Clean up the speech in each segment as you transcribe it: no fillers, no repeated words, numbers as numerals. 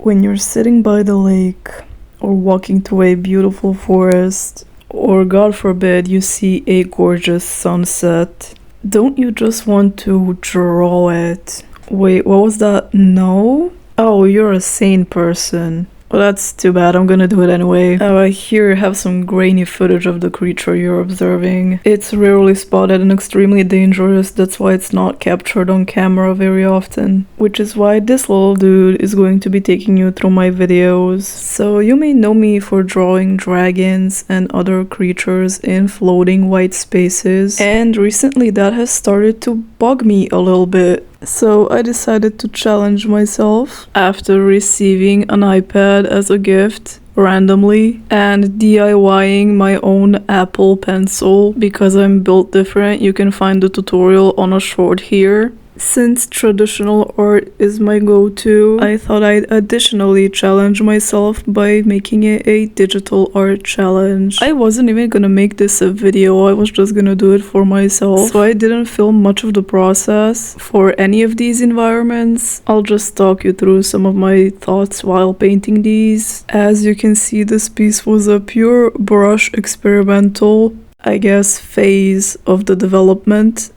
When you're sitting by the lake or walking through a beautiful forest, or God forbid you see a gorgeous sunset, don't you just want to draw it? Wait, what was that? No? Oh, you're a sane person. Well, that's too bad. I'm gonna do it anyway. Here I have some grainy footage of the creature you're observing. It's rarely spotted and extremely dangerous. That's why it's not captured on camera very often. Which is why this little dude is going to be taking you through my videos. So you may know me for drawing dragons and other creatures in floating white spaces. And recently that has started to bug me a little bit. So I decided to challenge myself after receiving an iPad as a gift randomly and DIYing my own Apple Pencil. Because I'm built different, you can find the tutorial on a short here. Since traditional art is my go-to, I thought I'd additionally challenge myself by making it a digital art challenge. I wasn't even gonna make this a video, I was just gonna do it for myself. So I didn't film much of the process for any of these environments. I'll just talk you through some of my thoughts while painting these. As you can see, this piece was a pure brush experimental, I guess, phase of the development.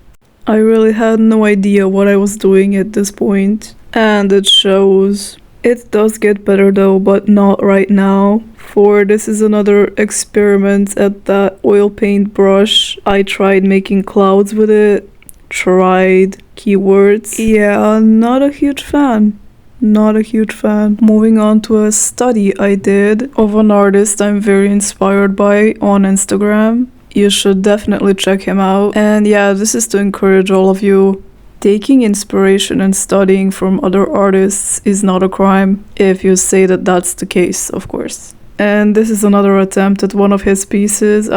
I really had no idea what I was doing at this point, and it shows. It does get better though, but not right now. For this is another experiment at that oil paint brush. I tried making clouds with it, tried keywords. Yeah, not a huge fan. Not a huge fan. Moving on to a study I did of an artist I'm very inspired by on Instagram. You should definitely check him out. And yeah, this is to encourage all of you. Taking inspiration and studying from other artists is not a crime, if you say that that's the case, of course. And this is another attempt at one of his pieces.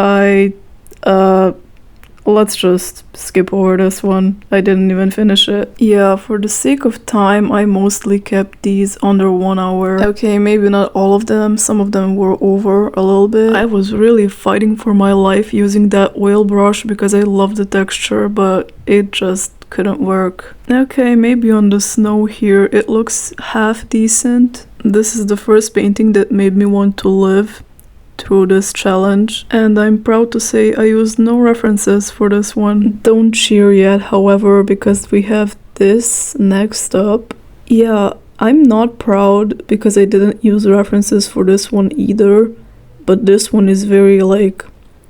Let's just skip over this one. I didn't even finish it. Yeah, for the sake of time, I mostly kept these under 1 hour. Okay, maybe not all of them. Some of them were over a little bit. I was really fighting for my life using that oil brush because I love the texture, but it just couldn't work. Okay, maybe on the snow here, it looks half decent. This is the first painting that made me want to live through this challenge, and I'm proud to say I used no references for this one. Don't cheer yet, however, because we have this next up. Yeah, I'm not proud because I didn't use references for this one either, but this one is very like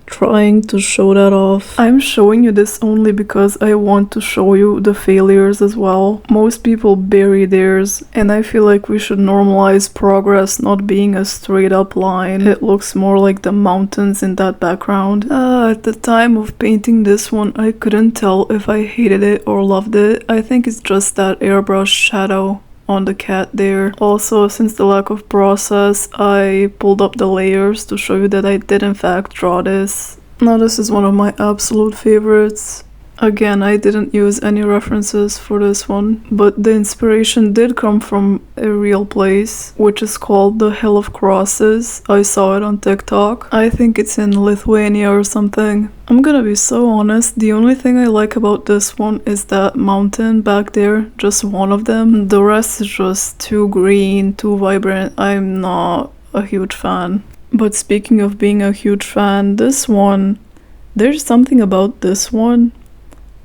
trying to show that off. I'm showing you this only because I want to show you the failures as well. Most people bury theirs, and I feel like we should normalize progress not being a straight up line. It looks more like the mountains in that background. At the time of painting this one, I couldn't tell if I hated it or loved it. I think it's just that airbrush shadow on the cat there. Also, since the lack of process, I pulled up the layers to show you that I did in fact draw this. Now this is one of my absolute favorites. Again, I didn't use any references for this one, but the inspiration did come from a real place, which is called the Hill of Crosses. I saw it on TikTok. I think it's in Lithuania or something. I'm gonna be so honest, the only thing I like about this one is that mountain back there, just one of them. The rest is just too green, too vibrant. I'm not a huge fan. But speaking of being a huge fan, this one, there's something about this one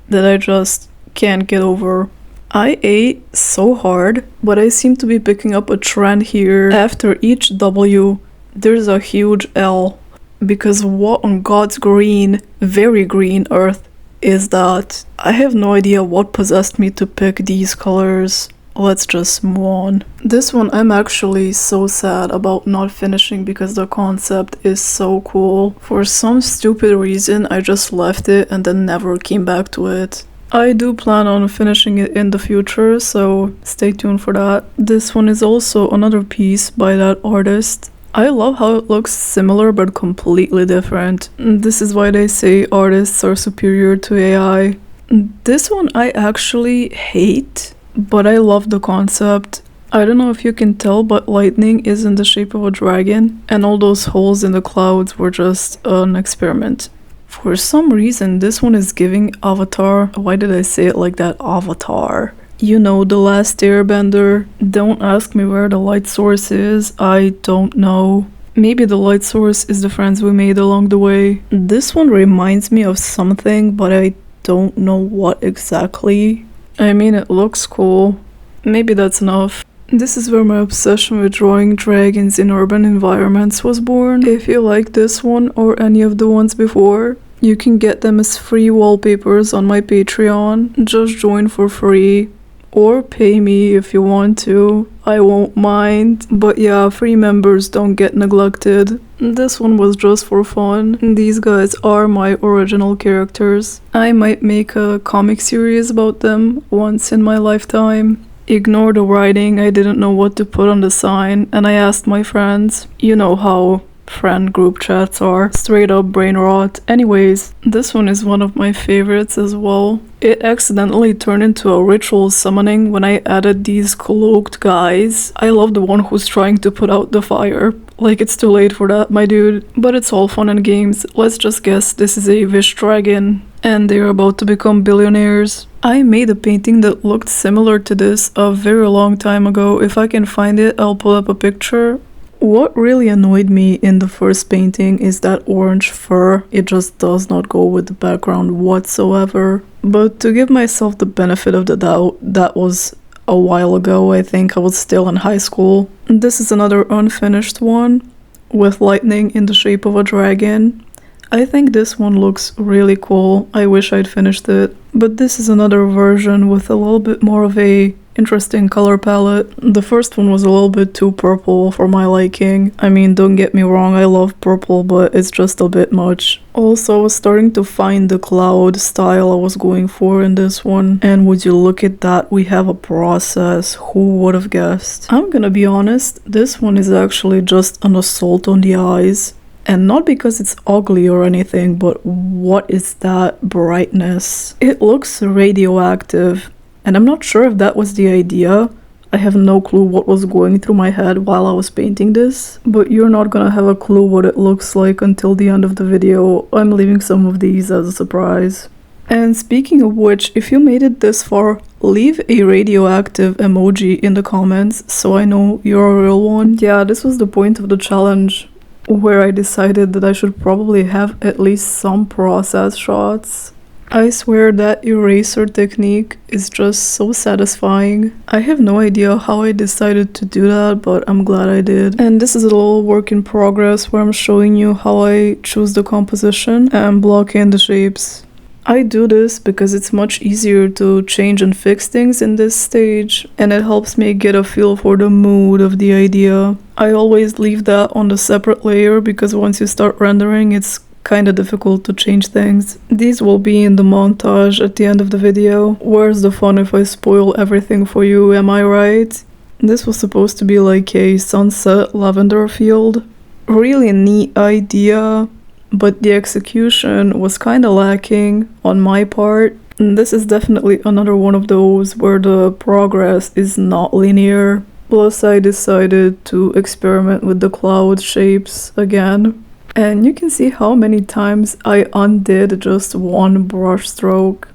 that I just can't get over. I ate so hard, but I seem to be picking up a trend here. After each W, there's a huge L. Because what on God's green, very green earth is that? I have no idea what possessed me to pick these colors. Let's just move on. This one I'm actually so sad about not finishing because the concept is so cool. For some stupid reason I just left it and then never came back to it. I do plan on finishing it in the future, so stay tuned for that. This one is also another piece by that artist. I love how it looks similar but completely different. This is why they say artists are superior to AI. This one I actually hate, but I love the concept. I don't know if you can tell, but lightning is in the shape of a dragon, and all those holes in the clouds were just an experiment. For some reason, this one is giving Avatar. Why did I say it like that? Avatar. You know, The Last Airbender. Don't ask me where the light source is, I don't know. Maybe the light source is the friends we made along the way. This one reminds me of something, but I don't know what exactly. I mean, it looks cool. Maybe that's enough. This is where my obsession with drawing dragons in urban environments was born. If you like this one or any of the ones before, you can get them as free wallpapers on my Patreon. Just join for free. Or pay me if you want to, I won't mind. But yeah, free members don't get neglected. This one was just for fun. These guys are my original characters. I might make a comic series about them once in my lifetime. Ignore the writing, I didn't know what to put on the sign, and I asked my friends. You know how friend group chats are. Straight up brain rot. Anyways, this one is one of my favorites as well. It accidentally turned into a ritual summoning when I added these cloaked guys. I love the one who's trying to put out the fire. Like, it's too late for that, my dude. But it's all fun and games. Let's just guess this is a wish dragon, and they're about to become billionaires. I made a painting that looked similar to this a very long time ago. If I can find it, I'll pull up a picture. What really annoyed me in the first painting is that orange fur. It just does not go with the background whatsoever. But to give myself the benefit of the doubt, that was a while ago. I think I was still in high school. This is another unfinished one with lightning in the shape of a dragon. I think this one looks really cool. I wish I'd finished it. But this is another version with a little bit more of a interesting color palette. The first one was a little bit too purple for my liking. I mean, don't get me wrong, I love purple, but it's just a bit much. Also, I was starting to find the cloud style I was going for in this one. And would you look at that, we have a process. Who would have guessed? I'm gonna be honest, this one is actually just an assault on the eyes. And not because it's ugly or anything, but what is that brightness? It looks radioactive. And I'm not sure if that was the idea. I have no clue what was going through my head while I was painting this. But you're not gonna have a clue what it looks like until the end of the video. I'm leaving some of these as a surprise. And speaking of which, if you made it this far, leave a radioactive emoji in the comments so I know you're a real one. Yeah, this was the point of the challenge, where I decided that I should probably have at least some process shots. I swear that eraser technique is just so satisfying. I have no idea how I decided to do that, but I'm glad I did. And this is a little work in progress where I'm showing you how I choose the composition and block in the shapes. I do this because it's much easier to change and fix things in this stage, and it helps me get a feel for the mood of the idea. I always leave that on the separate layer because once you start rendering, it's kinda difficult to change things. These will be in the montage at the end of the video. Where's the fun if I spoil everything for you, am I right? This was supposed to be like a sunset lavender field. Really neat idea, but the execution was kinda lacking on my part. And this is definitely another one of those where the progress is not linear. Plus I decided to experiment with the cloud shapes again. And you can see how many times I undid just one brush stroke.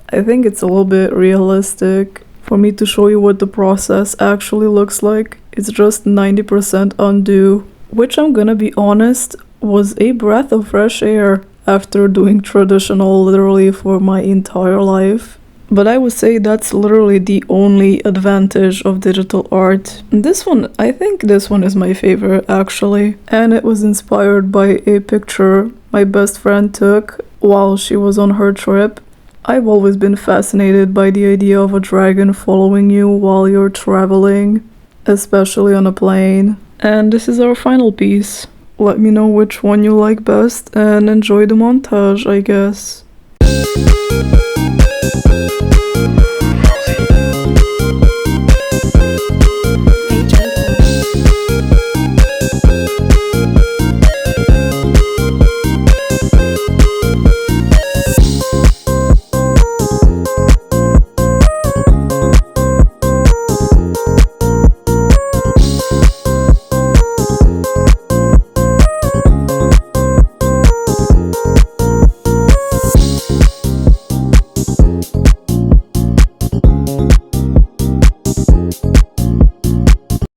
I think it's a little bit realistic for me to show you what the process actually looks like. It's just 90% undo, which I'm gonna be honest, was a breath of fresh air after doing traditional literally for my entire life. But I would say that's literally the only advantage of digital art. This one, I think this one is my favorite actually. And it was inspired by a picture my best friend took while she was on her trip. I've always been fascinated by the idea of a dragon following you while you're traveling, especially on a plane. And this is our final piece. Let me know which one you like best and enjoy the montage, I guess.